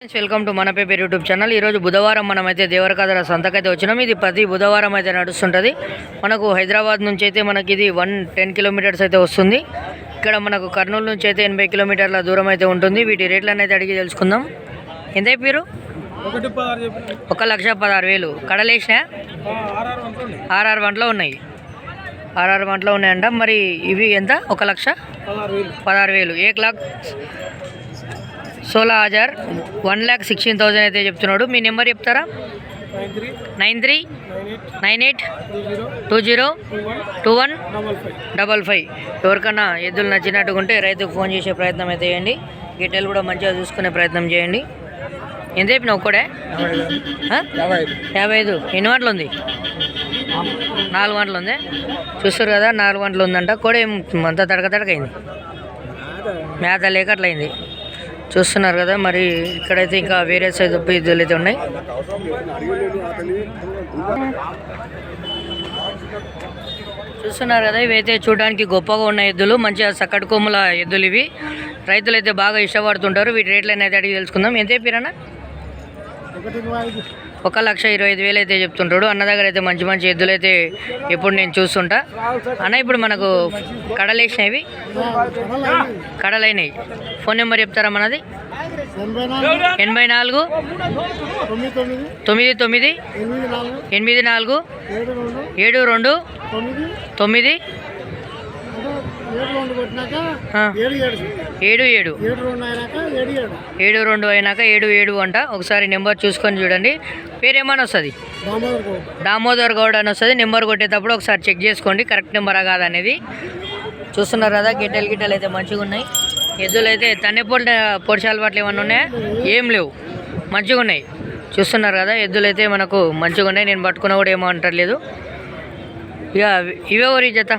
Welcome to మన paper YouTube channel. ఈరోజు బుధవారం మనమైతే దేవరకద్ర సంతకైతే వచ్చినాం. ఇది ప్రతి బుధవారం అయితే నడుస్తుంటుంది. మనకు హైదరాబాద్ నుంచి అయితే మనకి ఇది 110 కిలోమీటర్స్ అయితే వస్తుంది. ఇక్కడ మనకు కర్నూలు నుంచి అయితే 80 కిలోమీటర్ల దూరం అయితే ఉంటుంది. వీటి రేట్లను అయితే అడిగి తెలుసుకుందాం. ఎంత మీరు 1,16,000 కడలేసినా 6 వంటలో ఉన్నాయి. 6 వంటలో ఉన్నాయంట. మరి ఇవి ఎంత? 1,16,000 1,16,000 1,16,000 అయితే చెప్తున్నాడు. మీ నెంబర్ చెప్తారా? 9398202155. ఎవరికన్నా ఎద్దులు నచ్చినట్టుకుంటే రైతుకు ఫోన్ చేసే ప్రయత్నం అయితే చేయండి. గిట్టెలు కూడా మంచిగా చూసుకునే ప్రయత్నం చేయండి. ఎంత చెప్పిన ఒక్కడే 55. ఎన్ని వంటలు ఉంది? 4 వంటలు ఉంది. చూస్తారు కదా, 4 వంటలు ఉందంట. కూడా అంతా తడకతడకైంది, మేత లేక అట్లయింది. చూస్తున్నారు కదా. మరి ఇక్కడైతే ఇంకా వేరే సైజ్ ఎద్దులు అయితే ఉన్నాయి. చూస్తున్నారు కదా, ఇవైతే చూడడానికి గొప్పగా ఉన్న ఎద్దులు, మంచిగా సక్కటి కొమ్ముల ఎద్దులు ఇవి. రైతులు అయితే బాగా ఇష్టపడుతుంటారు. వీటి రేట్లను అయితే అడిగి తెలుసుకుందాం. ఎంత చెప్పారన్నా? 1,25,000 అయితే చెప్తుంటాడు. అన్న దగ్గర అయితే మంచి మంచి ఎద్దులు అయితే ఎప్పుడు నేను చూస్తుంటా. అన్న ఇప్పుడు మనకు కడలేసినవి, కడలైనవి. ఫోన్ నెంబర్ చెప్తారా మనది? 84 99 84 72 9 72 అయినాక 77 అంట. ఒకసారి నెంబర్ చూసుకొని చూడండి. పేరేమని వస్తుంది? దామోదర్ గౌడ్ అని వస్తుంది. నెంబర్ కొట్టేటప్పుడు ఒకసారి చెక్ చేసుకోండి కరెక్ట్ నెంబరా కాదనేది. చూస్తున్నారు కదా, గిట్టెలు అయితే మంచిగా ఉన్నాయి. ఎద్దులు అయితే పొడిచాలు పట్లు ఏమన్నా ఉన్నాయా? ఏం లేవు, మంచిగా ఉన్నాయి. చూస్తున్నారు కదా, ఎద్దులు అయితే మనకు మంచిగా ఉన్నాయి. నేను పట్టుకున్నా కూడా ఏమో అంటలేదు. ఇక ఇవే ఊరి జత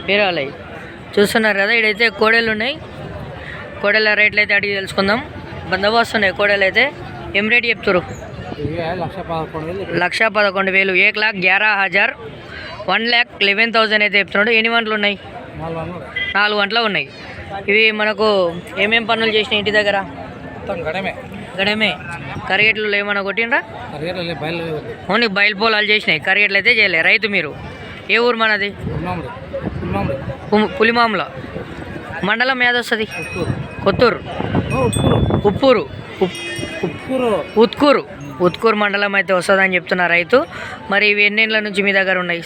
వేరే వాళ్ళవి. చూస్తున్నారు కదా, ఇక్కడైతే కోడలు ఉన్నాయి. కోడల రేట్లు అయితే అడిగి తెలుసుకుందాం. బందోబస్తు ఉన్నాయి కోడలు అయితే. ఏం రేట్ చెప్తారు? 1,11,000 1,11,000 1,11,000 అయితే చెప్తున్నాడు. ఎన్ని వంటలు ఉన్నాయి? 4 వంటలు ఉన్నాయి. ఇవి మనకు ఏమేం పనులు చేసినాయి ఇంటి దగ్గర? గడమే. కరిగేట్లు ఏమన్నా కొట్టిండ్రా? ఓన్లీ బయలు పొలాలు చేసినాయి, కరిగేట్లు అయితే చేయలే. రైతు మీరు? ఏ ఊరు మనది? పులిమాముల మండలం ఏదొస్తుంది? కొత్తూరు, ఉత్కూరు మండలం అయితే వస్తుందని చెప్తున్నా రైతు. మరి ఇవి ఎన్నేళ్ళ నుంచి మీ దగ్గర ఉన్నాయి?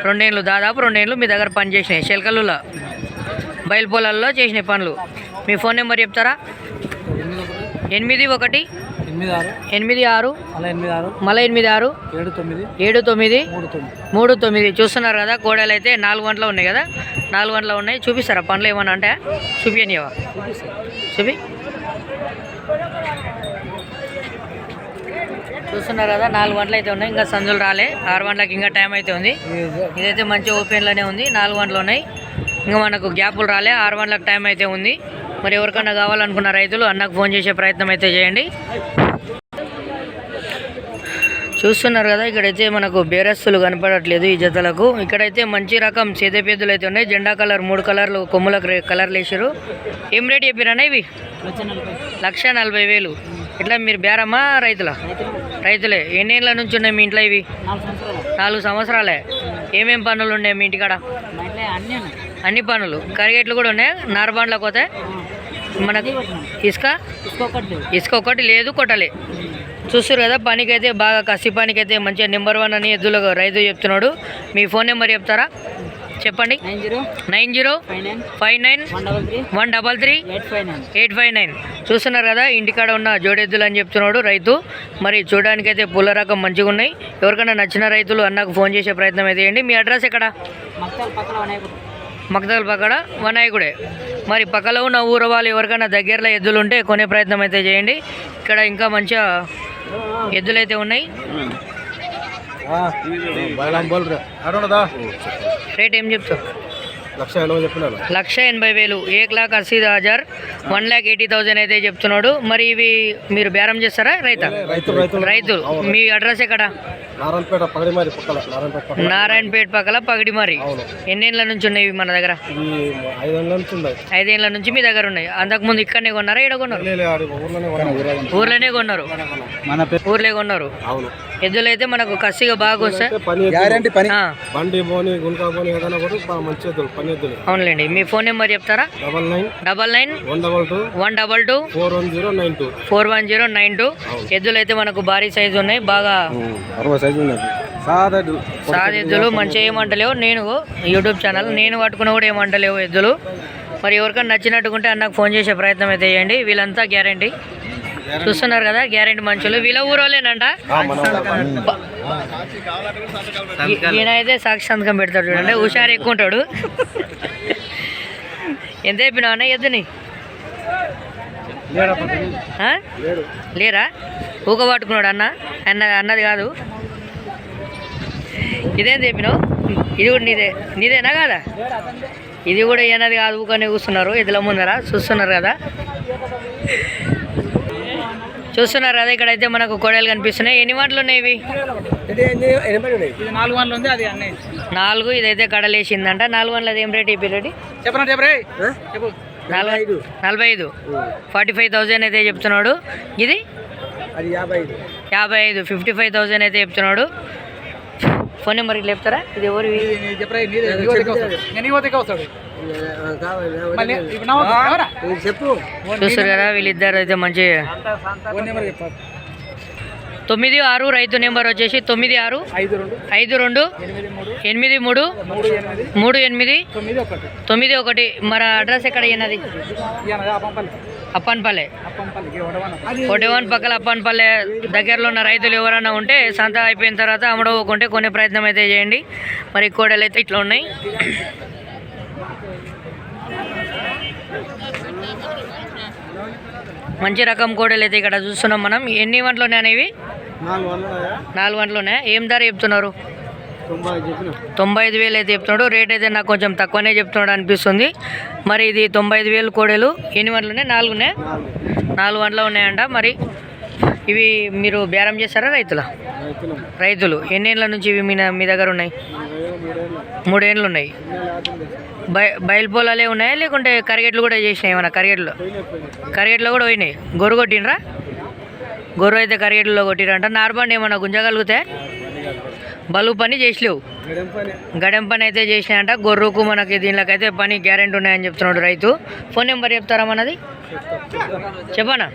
2 ఏళ్ళు, దాదాపు 2 ఏళ్ళు మీ దగ్గర పని చేసినాయి. చిలకలులో బయలు పొలాల్లో చేసినాయి పనులు. మీ ఫోన్ నెంబర్ చెప్తారా? 81 86 86 7939. చూస్తున్నారు కదా, కోడలు అయితే 4 వంటలు ఉన్నాయి కదా, 4 వంటలు ఉన్నాయి. చూపిస్తారా పనులు ఏమన్నా అంటే? చూపియనివా? చూపి. చూస్తున్నారు కదా, 4 వంటలు అయితే ఉన్నాయి. ఇంకా సందులు రాలే. 6 వంటలకి ఇంకా టైం అయితే ఉంది. ఇదైతే మంచి ఓపెన్లోనే ఉంది. 4 వంటలు ఉన్నాయి. ఇంకా మనకు గ్యాపులు రాలే. 6 వంటలకు టైం అయితే ఉంది. మరి ఎవరికన్నా కావాలనుకున్న రైతులు అన్నకు ఫోన్ చేసే ప్రయత్నం అయితే చేయండి. చూస్తున్నారు కదా, ఇక్కడైతే మనకు బేరస్తులు కనపడట్లేదు ఈ జతలకు. ఇక్కడైతే మంచి రకం సేదపెద్దులు అయితే ఉన్నాయి. జెండా కలర్ 3 కలర్లు కొమ్ములకు కలర్లు వేసారు. ఏం రేట్ చెప్పారన్నా ఇవి? 1,40,000. ఇట్లా మీరు బేరమ్మా రైతులే? ఎన్నేళ్ళ నుంచి ఉన్నాయి మీ ఇంట్లో ఇవి? 4 సంవత్సరాలే. ఏమేం పనులు ఉన్నాయి మీ ఇంటికాడ? అన్ని పనులు. కరిగేట్లు కూడా ఉన్నాయి. నారబాండ్లకు పోతే మనకి ఇసుక ఒకటి లేదు, కొట్టలే. చూస్తారు కదా, పనికైతే బాగా కసి పనికైతే మంచిగా నెంబర్ 1 అని ఎద్దులకు రైతు చెప్తున్నాడు. మీ ఫోన్ నెంబర్ చెప్తారా? చెప్పండి. 9059133859. చూస్తున్నారు కదా, ఇంటికాడ ఉన్న జోడెద్దులు అని చెప్తున్నాడు రైతు. మరి చూడడానికైతే పూల రకం మంచిగా ఉన్నాయి. ఎవరికైనా నచ్చిన రైతులు అన్నకు ఫోన్ చేసే ప్రయత్నం అయితే చేయండి. మీ అడ్రస్ ఎక్కడ? మక్తల్ పక్కన వనాయకుడే. మరి పక్కలో ఉన్న ఊరు వాళ్ళు ఎవరికైనా దగ్గరలో ఎద్దులు ఉంటే కొనే ప్రయత్నం అయితే చేయండి. ఇక్కడ ఇంకా మంచిగా ఎద్దులు అయితే ఉన్నాయి. రేట్ ఏం చెప్తావు? 1,80,000 1,80,000 1,80,000 అయితే చెప్తున్నాడు. మరి ఇవి మీరు బేరం చేస్తారా రైతా? రైతు. మీ అడ్రస్ ఎక్కడ? నారాయణపేట పక్కల పగడిమారి. ఎన్నేళ్ళ నుంచి ఉన్నాయి మన దగ్గర? 5 ఏళ్ళ నుంచి మీ దగ్గర ఉన్నాయి. అంతకుముందు ఇక్కడనే కొన్నారా? ఈడ కొన్నారు? ఊర్లోనే కొన్నారు. ఊర్లే కొన్నారు. ఎద్దులు అయితే మనకు కసిగా బాగా వస్తాయి. అవునులేండి. మీ ఫోన్ నెంబర్ చెప్తారా? 9911224109 ఎద్దులు అయితే మనకు భారీ సైజు ఉన్నాయి. బాగా సాదా ఎద్దులు మంచిగా ఏమంటలేవు. నేను యూట్యూబ్ ఛానల్ నేను పట్టుకున్న కూడా ఏమంటలేవు ఎద్దులు. మరి ఎవరికైనా నచ్చినట్టుకుంటే అన్నకు ఫోన్ చేసే ప్రయత్నం అయితే చేయండి. వీళ్ళంతా గ్యారంటీ చూస్తున్నారు కదా, గ్యారెంటీ మంచులు. వీళ్ళ ఊరోలేనంట. ఈయన అయితే సాక్షి సంతకం పెడతాడు చూడండి. హుషారు ఎక్కువ ఉంటాడు. ఎంత చెప్పినావు అన్న ఎద్దుని? లేరా? ఊక పట్టుకున్నాడు అన్నది కాదు. ఇదేం చెప్పినావు? ఇది కూడా నీదేనా కాదా? ఇది కూడా ఏనది కాదు. ఊకనే కూర్చున్నారు ఎద్దుల ముందర. చూస్తున్నారు కదా ఇక్కడైతే మనకు కోడలు కనిపిస్తున్నాయి. ఎన్ని వంటలు ఉన్నాయి ఇవి? 4. ఇదైతే కడలేసిందంట. 4 వంటలు ఏం రేట్? ఈ పీరియడ్ 45 45,000 అయితే చెప్తున్నాడు. ఇది 55 55,000 అయితే చెప్తున్నాడు. ఫోన్ నెంబర్ ఇట్లా చెప్తారా? ఇది ఎవరు? చూస్తారు కదా వీళ్ళిద్దరు అయితే మంచి 96 రైతు నెంబర్ వచ్చేసి 9652833839 మరి అడ్రస్ ఎక్కడ అయినది? అప్పన్పల్లె కొట్టేవాన్ పక్కల అప్పన్పల్లె దగ్గరలో ఉన్న రైతులు ఎవరైనా ఉంటే సంత అయిపోయిన తర్వాత అమ్మడవుకుంటే కొనే ప్రయత్నం అయితే చేయండి. మరి కోడలు అయితే ఇట్లా ఉన్నాయి. మంచి రకం కోడలు అయితే ఇక్కడ చూస్తున్నాం మనం. ఎన్ని వంటలోనే అనేవి? 4 వంటలోనే. ఏం ధర చెప్తున్నారు? 95,000 అయితే చెప్తున్నాడు. రేట్ అయితే నాకు కొంచెం తక్కువనే చెప్తున్నాడు అనిపిస్తుంది. మరి ఇది 95,000 కోడలు. ఎన్ని వంటలునే? 4 వంటలు ఉన్నాయంట. మరి ఇవి మీరు బేరం చేస్తారా? రైతులు. ఎన్నేళ్ళ నుంచి ఇవి మీ దగ్గర ఉన్నాయి? 3 ఏళ్ళు ఉన్నాయి. బయలు పొలాలే ఉన్నాయా లేకుంటే కరిగెట్లు కూడా చేసినాయి? ఏమన్నా కరిగెట్లో కూడా పోయినాయి. గొర్రె కొట్టినరా? గొర్రె అయితే కరిగెట్లో కొట్టిరంట. నార్బండ్ ఏమన్నా గుంజగలిగితే? బలు పని చేసలేవు, గడెం పని అయితే చేసినాయంట. గొర్రెకు మనకి దీనిలోకైతే పని గ్యారెంటీ ఉన్నాయని చెప్తున్నాడు రైతు. ఫోన్ నెంబర్ చెప్తారా మనది? చెప్పనా?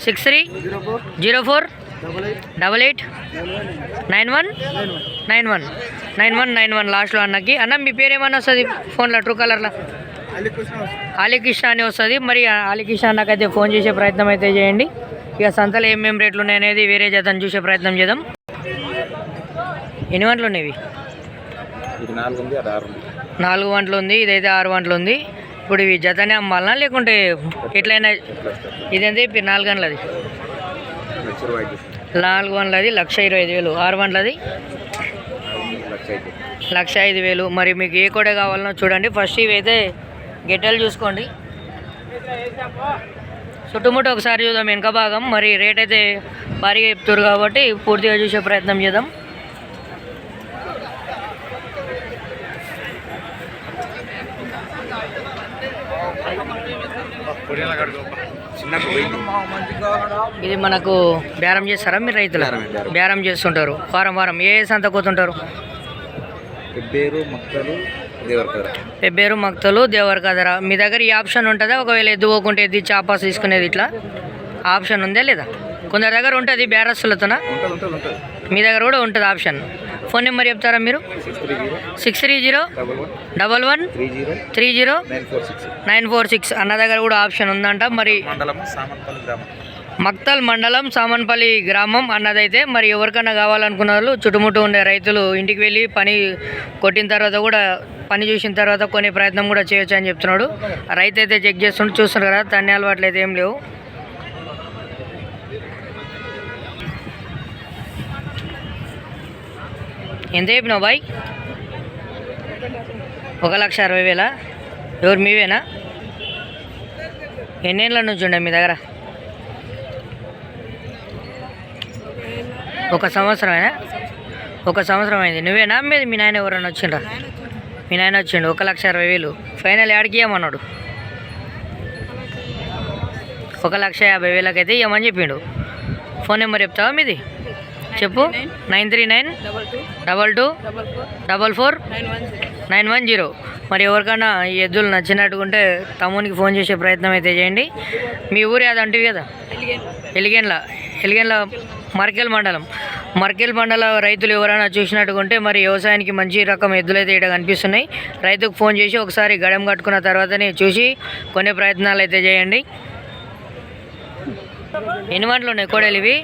6304889191 లాస్ట్లో అన్నకి. అన్న మీ పేరు ఏమన్నా వస్తుంది ఫోన్లో? ట్రూ కలర్లో ఆలీకృష్ణ అని వస్తుంది. మరి ఆలీకృష్ణ అన్నకైతే ఫోన్ చేసే ప్రయత్నం అయితే చేయండి. ఇక సంతలో ఏమేమి రేట్లు ఉన్నాయనేది వేరే జతను చూసే ప్రయత్నం చేద్దాం. ఎన్ని వంటలు ఉన్నాయి? 4 వంటలు ఉంది. ఇదైతే 6 వంటలు ఉంది. ఇప్పుడు ఇవి జతనే అమ్మాలనా లేకుంటే ఎట్లయినా? ఇదైతే ఇప్పుడు 4 గంటలది. 4 వంటలది 1,25,000. 6 వంటలది 1,05,000. మరి మీకు ఏ కోడే కావాలనో చూడండి. ఫస్ట్ ఇవి అయితే గెట్టెలు చూసుకోండి. చుట్టుముట్టు ఒకసారి చూద్దాం వెనక భాగం. మరి రేట్ అయితే భారీగా చెప్తారు కాబట్టి పూర్తిగా చూసే ప్రయత్నం చేద్దాం. ఇది మనకు బేరం చేస్తారా మీరు? రైతులు బేరం చేస్తుంటారు వారం. ఏ సంత పోతుంటారు? పెబ్బేరు, మక్తలు, దేవరకదర. మీ దగ్గర ఈ ఆప్షన్ ఉంటుందా? ఒకవేళ ఎద్దు పోకుంటే ఎద్దు చాపాస్ తీసుకునేది ఇట్లా ఆప్షన్ ఉందా లేదా? కొందరి దగ్గర ఉంటుంది బేరస్తులతోనా? మీ దగ్గర కూడా ఉంటుంది ఆప్షన్. ఫోన్ నెంబర్ చెప్తారా మీరు? 63011130946 అన్న దగ్గర కూడా ఆప్షన్ ఉందంట. మరి మక్తల్ మండలం సామన్పల్లి గ్రామం అన్నదైతే. మరి ఎవరికన్నా కావాలనుకున్న వాళ్ళు చుట్టుముట్టు ఉండే రైతులు ఇంటికి వెళ్ళి పని కొట్టిన తర్వాత కూడా పని చూసిన తర్వాత కొనే ప్రయత్నం కూడా చేయొచ్చు అని చెప్తున్నాడు. రైతు అయితే చెక్ చేస్తుంటే చూస్తున్నారు కదా, తన్ని అలవాట్లు అయితే ఏం లేవు. ఎంత చెప్పినావు బాయ్? 1,60,000. ఎవరు మీవేనా? ఎన్నేళ్ళ నుంచి ఉండే మీ దగ్గర? 1 సంవత్సరమేనా? 1 సంవత్సరం అయింది. నువ్వేనా అమ్మేది? మీ నాయన ఎవరైనా వచ్చిండ్రా? మీ నాయన వచ్చిండు. 1,60,000 ఫైనల్ యాడికి ఇవ్వమన్నాడు? 1,50,000 అయితే ఇవ్వమని చెప్పిండు. ఫోన్ నెంబర్ చెప్తావా మీది? చెప్పు. 93922444910. మరి ఎవరికైనా ఈ ఎద్దులు నచ్చినట్టుకుంటే తమ్మునికి ఫోన్ చేసే ప్రయత్నం అయితే చేయండి. మీ ఊరి అది అంటివి కదా? ఎలిగెన్ల మర్కెల్ మండల రైతులు ఎవరైనా చూసినట్టుకుంటే మరి వ్యవసాయానికి మంచి రకం ఎద్దులు అయితే ఇక్కడ కనిపిస్తున్నాయి. రైతుకు ఫోన్ చేసి ఒకసారి గడెం కట్టుకున్న తర్వాతనే చూసి కొనే ప్రయత్నాలు అయితే చేయండి. ఎన్ని వంటలు ఉన్నాయి కోడలు ఇవి?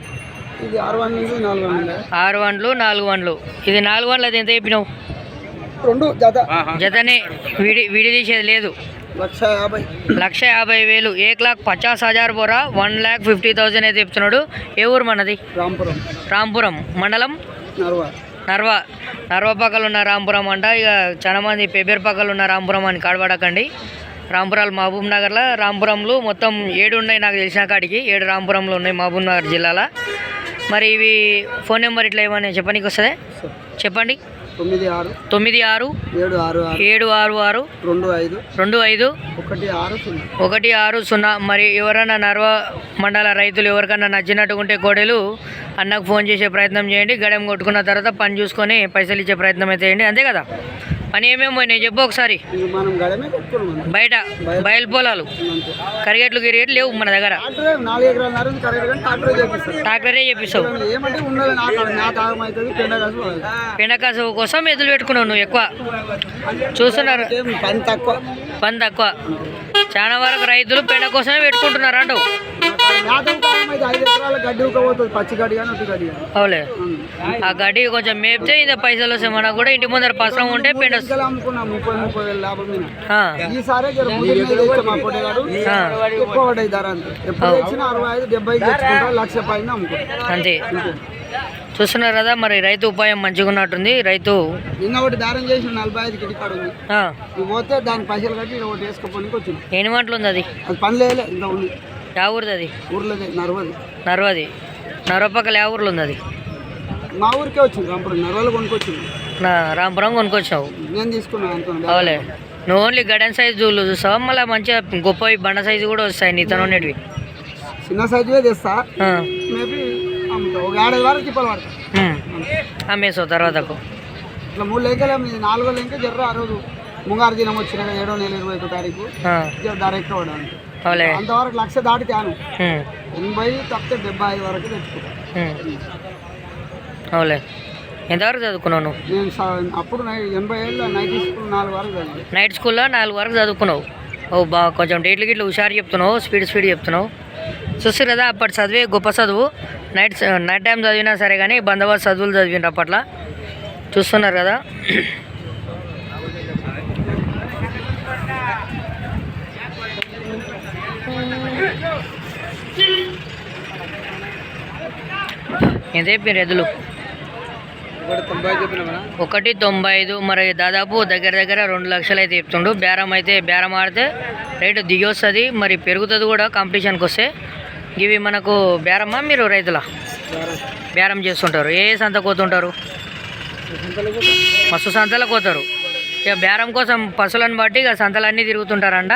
6 వండ్లు 4 వండ్లు. ఇది 4 వండ్లు. అది ఎంత చెప్పినావు? 2 జతనే, విడి తీసేది లేదు. 1,50,000. 1,50,000 పోరా. 1,50,000 అయితే చెప్తున్నాడు. ఏ ఊరు మనది? రాంపురం మండలం నర్వ పక్కలు ఉన్న రాంపురం అంట. ఇక చాలా మంది పెబ్బేరు పక్కలు ఉన్న రాంపురం అని కాడబడకండి. రాంపురాలు మహబూబ్ నగర్లో రాంపురంలు మొత్తం 7 ఉన్నాయి నాకు తెలిసిన కాడికి. 7 రాంపురంలు ఉన్నాయి మహబూబ్ నగర్ జిల్లాలో. మరి ఇవి ఫోన్ నెంబర్ ఇట్లా ఏమని చెప్పడానికి వస్తుంది? చెప్పండి. 967625251660. మరి ఎవరైనా నర్వ మండల రైతులు ఎవరికైనా నచ్చినట్టుకుంటే కోడలు అన్నకు ఫోన్ చేసే ప్రయత్నం చేయండి. గడెం కొట్టుకున్న తర్వాత పని చూసుకొని పైసలు ఇచ్చే ప్రయత్నం అయితే చేయండి. అంతే కదా? పని ఏమేమి పోయినాయి చెప్పు ఒకసారి. బయట బయలు పొలాలు కరిగేట్లు లేవు మన దగ్గర. ట్రాక్టరే చేపిస్తావు. పెండకాసు కోసం ఎదులు పెట్టుకున్నావు నువ్వు ఎక్కువ. చూస్తున్నారు పని తక్కువ. చాలా వరకు రైతులు పెండ కోసమే పెట్టుకుంటున్నారు అంటావు. అవులే, ఆ గడ్డి కొంచెం మేపితే ఇంత పైసలు వస్తాయి మనకు కూడా. ఇంటి ముందర పసరం ఉంటే పెండ అంతే. చూస్తున్నారు కదా మరి రైతు ఉపాయం మంచిగా ఉన్నట్టుంది. రైతు నిన్న ఒకటి దారం చేసి 45 కిటికాడు పోతే దాని పైసలు కట్టి ఒకటి వేసుకోపోనికి వచ్చింది. ఎన్ని మంటలు ఉంది అది? పని లేదు ఇంకా ఉంది. యా ఊరిది అది? ఊర్లోది నర్వది. నర్వ పక్కల యా ఊర్లో ఉంది అది? మా ఊరికే వచ్చింది. రాంపురం నర్వలో కొనుక్కొచ్చింది. రాంపురం కొనుక్కొచ్చావు? నేను తీసుకున్నాను. అవులే, నువ్వు ఓన్లీ గడెన్ సైజు చూస్తావా? మళ్ళీ మంచిగా గొప్ప బండ సైజు కూడా వస్తాయి నీతో ఉండేటివి? చిన్న సైజువే తెస్తా. మేబీ ఒక 7 వరకు తిప్పలు పడతా. అమ్మేసావు తర్వాతకు. ఇట్లా 3 లెంకలు 4 లెంక జర్ర. ఆ రోజు ముంగారు దినం వచ్చిన 7వ నెల 21వ తారీఖు డైరెక్ట్ పడడానికి అంతవరకు 1,00,000 దాటితాను. 80 తప్పితే 75 వరకు తెచ్చుకుంటాను. అవులే. ఎంతవరకు చదువుకున్నావు నువ్వు? నేను అప్పుడు 80 ఏళ్ళ నైట్ స్కూల్ 4 వరకు చదివాను. నైట్ స్కూల్లో 4 వరకు చదువుకున్నావు. ఓ బాగా కొంచెం డేట్లు గిట్లు హుషారు చెప్తున్నావు, స్పీడ్ చెప్తున్నావు. చూస్తారు కదా అప్పటి చదివే గొప్ప చదువు. నైట్ టైం చదివినా సరే కానీ బందోబస్తు చదువులు చదివినారు అప్పట్లో. చూస్తున్నారు కదా. ఎంత చెప్పారు ఎద్దులు? 1,95. మరి దాదాపు దగ్గర 2 లక్షలు అయితే చెప్తుండు. బేరం ఆడితే రేటు దిగి వస్తుంది. మరి పెరుగుతుంది కూడా కాంపిటీషన్కి వస్తే. ఇవి మనకు బేరమ్మా మీరు రైతుల బేరం చేస్తుంటారు? ఏ సంత కోతుంటారు? మస్తు సంతలకు పోతారు. ఇక బేరం కోసం పశువులను బట్టి ఇక సంతలన్నీ తిరుగుతుంటారంట.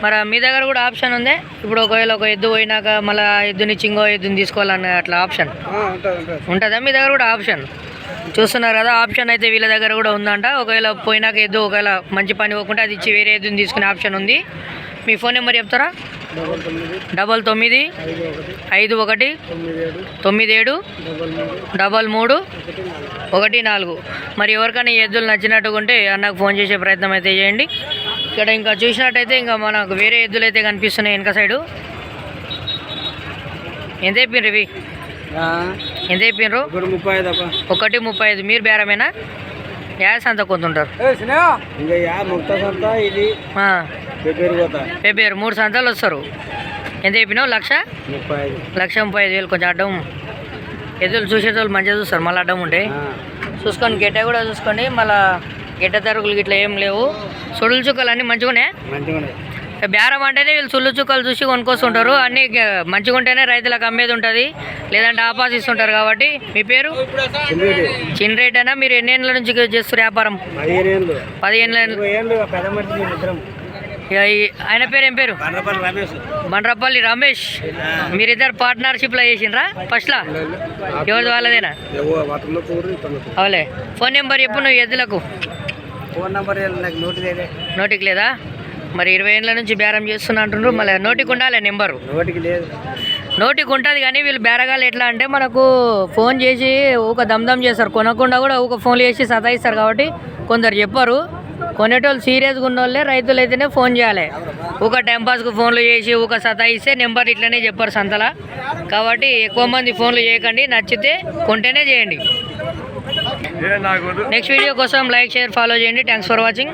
మరి మీ దగ్గర కూడా ఆప్షన్ ఉంది? ఇప్పుడు ఒకవేళ ఒక ఎద్దు పోయినాక మళ్ళీ ఎద్దుని చింగో ఎద్దుని తీసుకోవాలన్న అట్లా ఆప్షన్ ఉంటుందా మీ దగ్గర కూడా? ఆప్షన్ చూస్తున్నారు కదా. ఆప్షన్ అయితే వీళ్ళ దగ్గర కూడా ఉందంట. ఒకవేళ పోయినాక ఎద్దు ఒకవేళ మంచి పని పోకుండా అది ఇచ్చి వేరే ఎద్దుని తీసుకునే ఆప్షన్ ఉంది. మీ ఫోన్ నెంబర్ చెప్తారా? 9951973314. మరి ఎవరికైనా ఈ ఎద్దులు నచ్చినట్టుకుంటే అన్నకు ఫోన్ చేసే ప్రయత్నం అయితే చేయండి. ఇక్కడ ఇంకా చూసినట్టయితే ఇంకా మనకు వేరే ఎద్దులు అయితే కనిపిస్తున్నాయి వెనక సైడు. ఎంత అయిపోయినారు ఇవి? ఎంత అయిపోయినారు? 1,35. మీరు బేరమేనా? సంత కొంటుంటారు? ఫిబ్రవరి 3 సంతాలు వస్తారు. ఎంత చెప్పినావు? 1,35,000. కొంచెం అడ్డం ఎద్దులు చూసేటోళ్ళు మంచిగా చూస్తారు. మళ్ళీ అడ్డం ఉంటే చూసుకోండి. గెట్ట కూడా చూసుకోండి. మళ్ళీ గిడ్డ తరుగులు ఇట్లా ఏం లేవు. సుడులు చుక్కలు అన్నీ మంచిగానే. బేరం అంటేనే వీళ్ళు సుళ్ళు చుక్కలు చూసి కొనుక్కొస్తుంటారు. అన్నీ మంచిగా ఉంటేనే రైతులకు అమ్మేది ఉంటుంది, లేదంటే ఆపాదిస్తుంటారు. కాబట్టి మీ పేరు చిన్న రేట్ అయినా మీరు ఎన్ని ఏళ్ళ నుంచి చేస్తారు వ్యాపారం? 15 ఏళ్ళు. ఆయన పేరు ఏం పేరు? బండ్రపల్లి రమేష్. మీరిద్దరు పార్ట్నర్షిప్లో చేసిండ్రా ఫస్ట్లా? ఎవరి వాళ్ళదేనా? అవులే. ఫోన్ నెంబర్ చెప్పు నువ్వు ఎద్దులకు. ఫోన్ నెంబర్ నోటికి లేదా? మరి 20 ఏళ్ళ నుంచి బేరం చేస్తున్నా అంటుండ్రు. మళ్ళీ నోటికి ఉండాలి నెంబరు. నోటికి లేదు. నోటికి ఉంటుంది కానీ వీళ్ళు బేరగాలు ఎట్లా అంటే మనకు ఫోన్ చేసి ఊక దమ్దమ్ చేస్తారు, కొనకుండా కూడా ఊక ఫోన్లు చేసి సతాయిస్తారు. కాబట్టి కొందరు చెప్పరు. కొనేటోళ్ళు సీరియస్గా ఉన్న వాళ్ళే రైతులు అయితేనే ఫోన్ చేయాలి. ఊక టైంపాస్కు ఫోన్లు చేసి ఊక సతాయిస్తే నెంబర్ ఇట్లనే చెప్పారు సంతలా. కాబట్టి ఎక్కువ మంది ఫోన్లు చేయకండి, నచ్చితే కొంటేనే చేయండి. నెక్స్ట్ వీడియో కోసం లైక్, షేర్, ఫాలో చేయండి. Thanks for watching.